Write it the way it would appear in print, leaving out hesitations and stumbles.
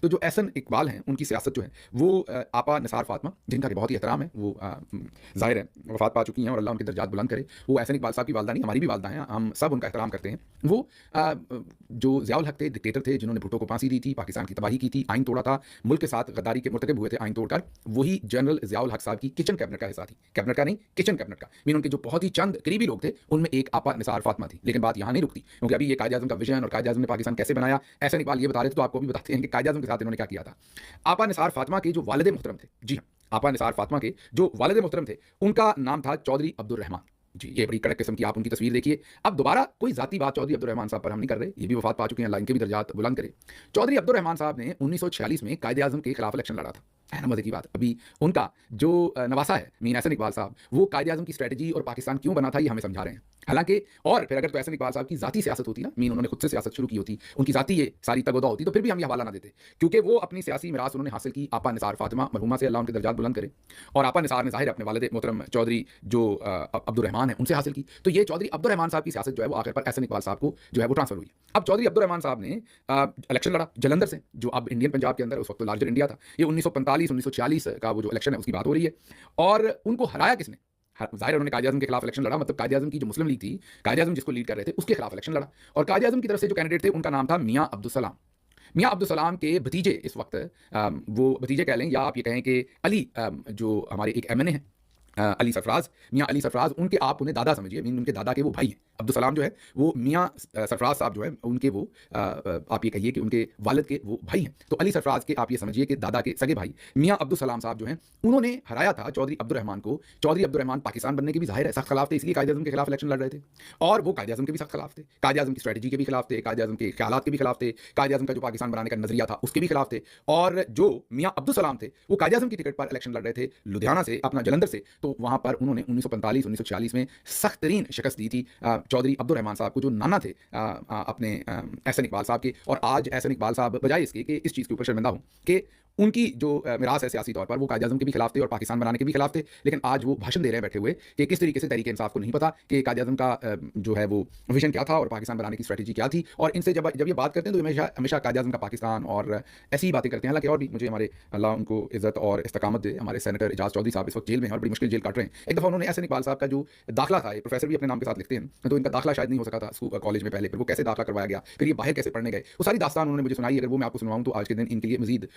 तो जो एहसन इकबाल हैं, उनकी सियासत जो है वो आपा निसार फातिमा, जिनका कि बहुत ही एहतराम है, वो ज़ाहिर है वफ़ात पा चुकी हैं और अल्लाह उनके दर्जात बुलंद करे। वो एहसन इकबाल साहब की वालिदा नहीं, हमारी भी वालिदा हैं, हम सब उनका एहतराम करते हैं। वो जो ज़ियाउल हक थे, डिक्टेटर थे, जिन्होंने भुट्टो को फांसी दी थी, पाकिस्तान की तबाही की थी, आइन तोड़ा था, मुल्क के साथ गद्दारी के मुर्तकिब हुए थे आइन तोड़कर, वही जनरल ज़ियाउल हक साहब की किचन कैबिनेट का हिस्सा थी। कैबिनेट का नहीं, किचन कैबिनेट का। मीन उनके जो बहुत ही चंद करीबी लोग थे, उनमें एक आपा निसार फातिमा थी। लेकिन बात यहाँ नहीं रुकती, क्योंकि अभी ये कायद-ए-आज़म का विजन और कायद-ए-आज़म ने पाकिस्तान कैसे बनाया, एहसन इकबाल ये बता रहे थे, तो आपको भी बताते हैं कि कायद-ए-आज़म के साथ इन्होंने क्या किया था। आपा निसार फातिमा के जो वालिद मोहतरम थे, जी हाँ, आपा निसार फातिमा के जो वालिद मोहतरम थे, उनका नाम था चौधरी अब्दुल रहमान। जी, ये बड़ी कड़क किस्म की आप उनकी तस्वीर देखिए। अब दोबारा कोई ज़ाती बात चौधरी अब्दुल रहमान साहब पर हम नहीं कर रहे, ये भी वफ़ात पा चुके हैं, अल्लाह इनके भी दर्जात बुलंद करे। चौधरी अब्दुल रहमान साहब ने 1946 में कायद-ए-आज़म के खिलाफ इलेक्शन लड़ा था। है ना मज़े की बात। अभी उनका जो नवासा है मीन एहसन इकबाल साहब, वो कायद-ए-आज़म की स्ट्रैटेजी और पाकिस्तान क्यों बना था, ये हमें समझा रहे हैं। हालाँकि और फिर अगर तो एहसन इकबाल साहब की ज़ाती सियासत होती ना, मीन उन्होंने खुद से सियासत शुरू की होती, उनकी ज़ाती ये सारी तगोदा होती, तो फिर भी हम ये हवाला ना देते। क्योंकि वो अपनी सियासी मिरास उन्होंने हासिल की आपा निसार फातिमा मरहूमा से, अल्लाह उनके दर्जात बुलंद करे। और आपा निसार ने ज़ाहिर अपने वालिद मोहतरम चौधरी जो अब्दुल रहमान है, उनसे हासिल की। तो ये चौधरी अब्दुल रहमान साहब की सियासत जो है वो आखिर पर एहसन इकबाल साहब को जो है वो ट्रांसफ़र हुई। अब चौधरी अब्दुल रहमान साहब ने इलेक्शन लड़ा जलंधर से, जो अब इंडियन पंजाब के अंदर उस वक्त तो लार्जर इंडिया था। ये 1945-1946 का वो जो इलेक्शन है उसकी बात हो रही है। और उनको हराया किसने? ज़ाहिर उन्होंने कायद-ए-आज़म के खिलाफ इलेक्शन लड़ा, मतलब कायद-ए-आज़म की जो मुस्लिम लीग थी, कायद-ए-आज़म जिसको लीड कर रहे थे, उसके खिलाफ इलेक्शन लड़ा। और कायद-ए-आज़म की तरफ से जो कैंडिडेट थे, उनका नाम था मियाँ अब्दुल सलाम। मियाँ अब्दुल सलाम के भतीजे इस वक्त वो भतीजे कह लें या आप ये कहें कि अली, जो हमारे एक एमएनए हैं, अली सरफराज, मियाँ अली सरफराज, उनके आप उन्हें दादा समझिए, मीन उनके दादा के वो भाई हैं। अब्दुल सलाम जो है वो मियाँ सरफराज साहब जो है उनके वो आप ये कहिए कि उनके वालिद के वो भाई हैं। तो अली सरफराज के आप ये समझिए कि दादा के सगे भाई मियाँ अब्दुल सलाम साहब जो हैं, उन्होंने हराया था चौधरी अब्दुल रहमान को। चौधरी अब्दुल रहमान पाकिस्तान बनने के भी ज़ाहिर है सख्त खिलाफ थे, इसलिए कायद-ए-आज़म के खिलाफ इलेक्शन लड़ रहे थे। और वो कायद-ए-आज़म के भी सख्त खिलाफ थे, कायद-ए-आज़म की स्ट्रैटेजी के भी खिलाफ थे, कायद-ए-आज़म के ख्यालात के भी खिलाफ थे, कायद-ए-आज़म का जो पाकिस्तान बनाने का नज़रिया था उसके भी खिलाफ थे। और जो मियाँ अब्दुल सलाम थे, वो कायद-ए-आज़म की टिकट पर इलेक्शन लड़ रहे थे लुधियाना से, अपना जलंधर से। तो वहाँ पर उन्होंने 1945-1946 में सख्त तरीन शिकस्त दी थी चौधरी अब्दुल रहमान साहब को, जो नाना थे अपने एहसन इकबाल साहब के। और आज एहसन इकबाल साहब बजाय इसके कि इस चीज़ के ऊपर शर्मिंदा हों कि उनकी जो मिरास है सियासी तौर पर, वो कायद-ए-आज़म के भी खिलाफ थे और पाकिस्तान बनाने के भी खिलाफ थे। लेकिन आज वो भाषण दे रहे हैं बैठे हुए कि किस तरीके से तहरीक-ए-इंसाफ को नहीं पता कि कायद-ए-आज़म का जो है वो विजन क्या था और पाकिस्तान बनाने की स्ट्रैटेजी क्या थी। और इनसे जब जब ये बात करते हैं तो हमेशा हमेशा कायद-ए-आज़म का पाकिस्तान और ऐसी ही बातें करते हैं। हालाँकि और भी मुझे हमारे अल्लाह उनको इज़्ज़त और इस्तकामत दे, हमारे सेनेटर एजाज़ चौधरी साहब इस वक्त जेल में हैं और बड़ी मुश्किल जेल काट रहे हैं। एक दफ़ा उन्होंने एहसन इकबाल साहब का जो दाखिला था, ये प्रोफेसर भी अपने नाम के साथ लिखते हैं, तो इनका दाखिला शायद नहीं हो सका था कॉलेज में पहले, फिर वो कैसे दाखिला करवाया गया, फिर ये बाहर कैसे पढ़ने गए, वो सारी दास्तान उन्होंने मुझे सुनाई। अगर वो मैं आपको सुनवाऊँ तो आज के दिन इनके लिए मज़ीद